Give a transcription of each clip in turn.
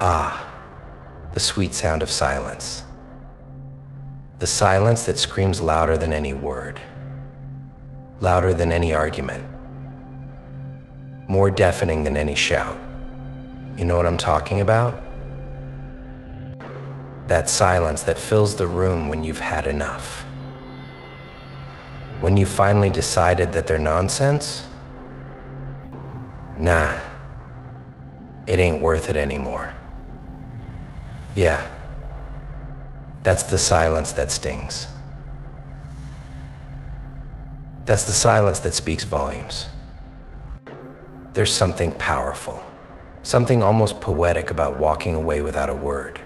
Ah, the sweet sound of silence. The silence that screams louder than any word, louder than any argument, more deafening than any shout. You know what I'm talking about? That silence that fills the room when you've had enough. When you finally decided that they're nonsense? Nah, it ain't worth it anymore. Yeah, that's the silence that stings. That's the silence that speaks volumes. There's something powerful, something almost poetic about walking away without a word,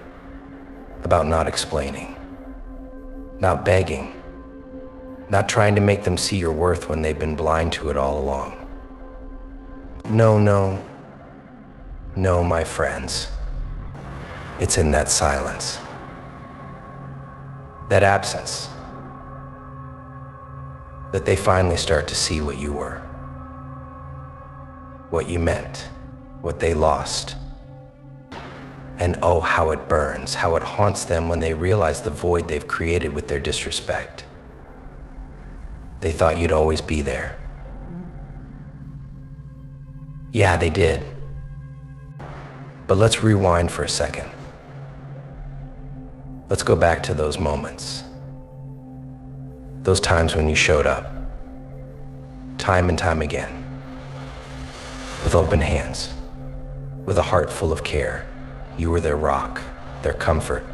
about not explaining, not begging, not trying to make them see your worth when they've been blind to it all along. No, my friends. It's in that silence, that absence, that they finally start to see what you were, what you meant, what they lost. And oh, how it burns, how it haunts them when they realize the void they've created with their disrespect. They thought you'd always be there. Yeah, they did. But let's rewind for a second. Let's go back to those moments. Those times when you showed up, time and time again, with open hands, with a heart full of care. You were their rock, their comfort,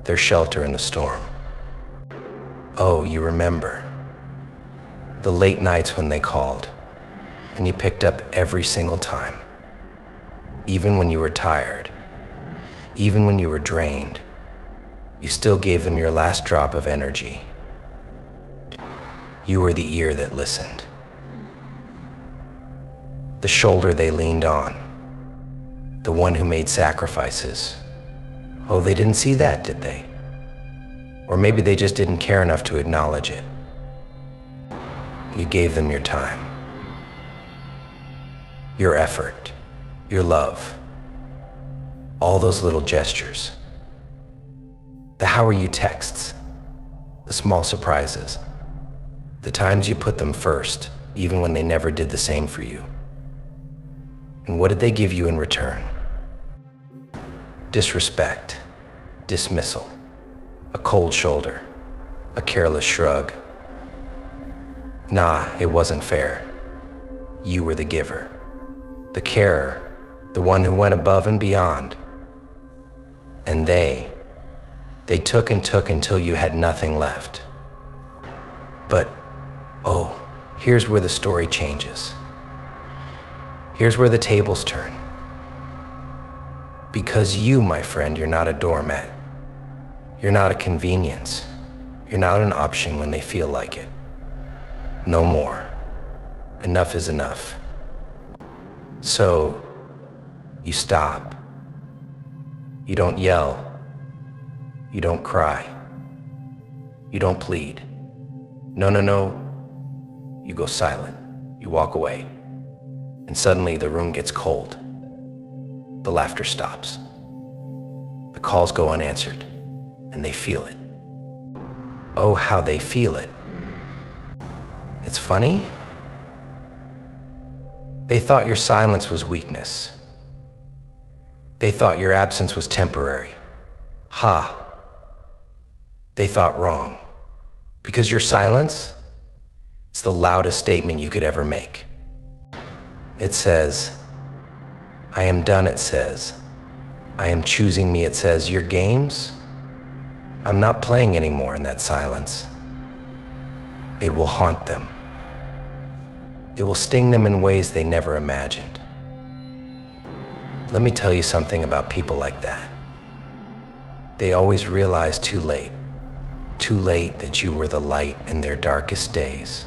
their shelter in the storm. Oh, you remember the late nights when they called, and you picked up every single time, even when you were tired, even when you were drained. You still gave them your last drop of energy. You were the ear that listened, the shoulder they leaned on, the one who made sacrifices. Oh, they didn't see that, did they? Or maybe they just didn't care enough to acknowledge it. You gave them your time, your effort, your love, all those little gestures. The how are you texts, the small surprises, the times you put them first, even when they never did the same for you. And what did they give you in return? Disrespect, dismissal, a cold shoulder, a careless shrug. Nah, it wasn't fair. You were the giver, the carer, the one who went above and beyond. And they took and took until you had nothing left. But, oh, here's where the story changes. Here's where the tables turn. Because you, my friend, you're not a doormat. You're not a convenience. You're not an option when they feel like it. No more. Enough is enough. So, you stop. You don't yell. You don't cry. You don't plead. No. You go silent. You walk away. And suddenly the room gets cold. The laughter stops. The calls go unanswered. And they feel it. Oh, how they feel it. It's funny. They thought your silence was weakness. They thought your absence was temporary. Ha! They thought wrong. Because your silence, it's the loudest statement you could ever make. It says, I am done, it says. I am choosing me, it says. Your games, I'm not playing anymore in that silence. It will haunt them. It will sting them in ways they never imagined. Let me tell you something about people like that. They always realize too late that you were the light in their darkest days.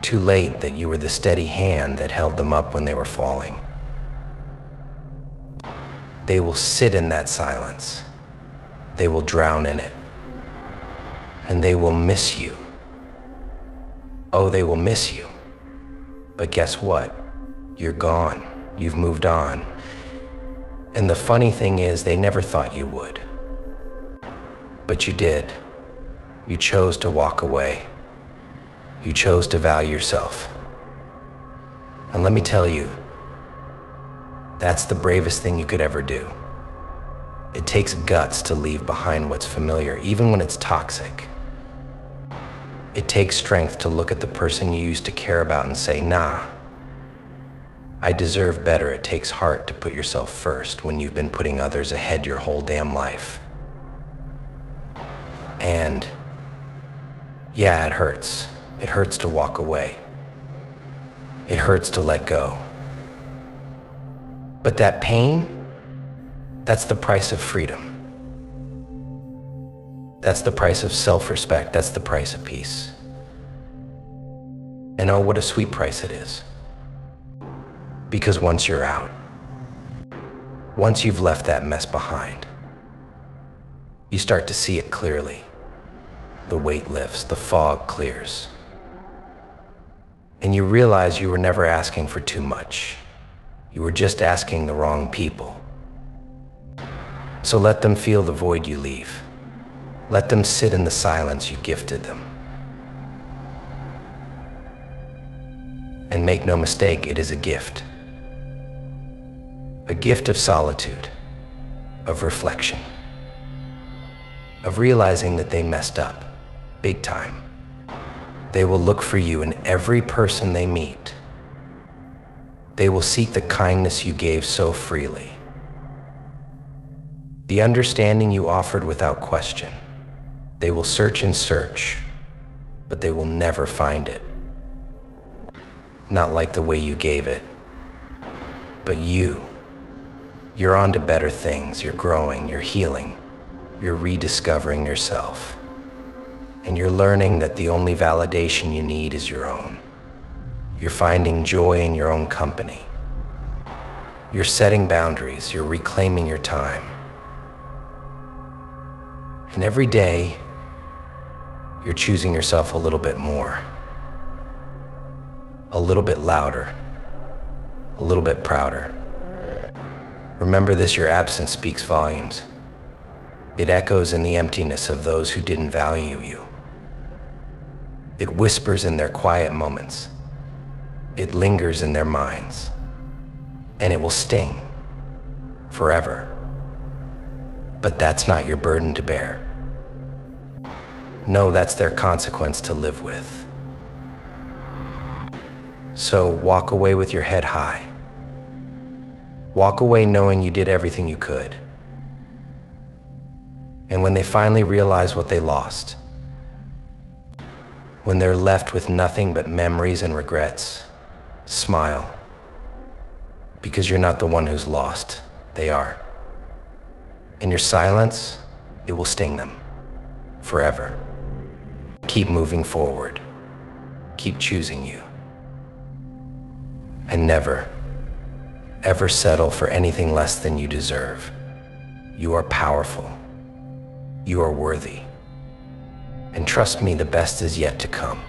Too late that you were the steady hand that held them up when they were falling. They will sit in that silence. They will drown in it. And they will miss you. Oh, they will miss you. But guess what? You're gone. You've moved on. And the funny thing is, they never thought you would. But you did. You chose to walk away. You chose to value yourself. And let me tell you, that's the bravest thing you could ever do. It takes guts to leave behind what's familiar, even when it's toxic. It takes strength to look at the person you used to care about and say, nah, I deserve better. It takes heart to put yourself first when you've been putting others ahead your whole damn life. And yeah, it hurts. It hurts to walk away. It hurts to let go. But that pain, that's the price of freedom. That's the price of self-respect. That's the price of peace. And oh, what a sweet price it is. Because once you're out, once you've left that mess behind, you start to see it clearly. The weight lifts, the fog clears. And you realize you were never asking for too much. You were just asking the wrong people. So let them feel the void you leave. Let them sit in the silence you gifted them. And make no mistake, it is a gift. A gift of solitude, of reflection, of realizing that they messed up, big time. They will look for you in every person they meet. They will seek the kindness you gave so freely, the understanding you offered without question. They will search and search, but they will never find it. Not like the way you gave it, but you're on to better things. You're growing, you're healing, you're rediscovering yourself. And you're learning that the only validation you need is your own. You're finding joy in your own company. You're setting boundaries, you're reclaiming your time. And every day, you're choosing yourself a little bit more, a little bit louder, a little bit prouder. Remember this, your absence speaks volumes. It echoes in the emptiness of those who didn't value you. It whispers in their quiet moments. It lingers in their minds. And it will sting forever. But that's not your burden to bear. No, that's their consequence to live with. So walk away with your head high. Walk away knowing you did everything you could. And when they finally realize what they lost, when they're left with nothing but memories and regrets, smile. Because you're not the one who's lost, they are. In your silence, it will sting them forever. Keep moving forward. Keep choosing you. And never, ever settle for anything less than you deserve. You are powerful. You are worthy. And trust me, the best is yet to come.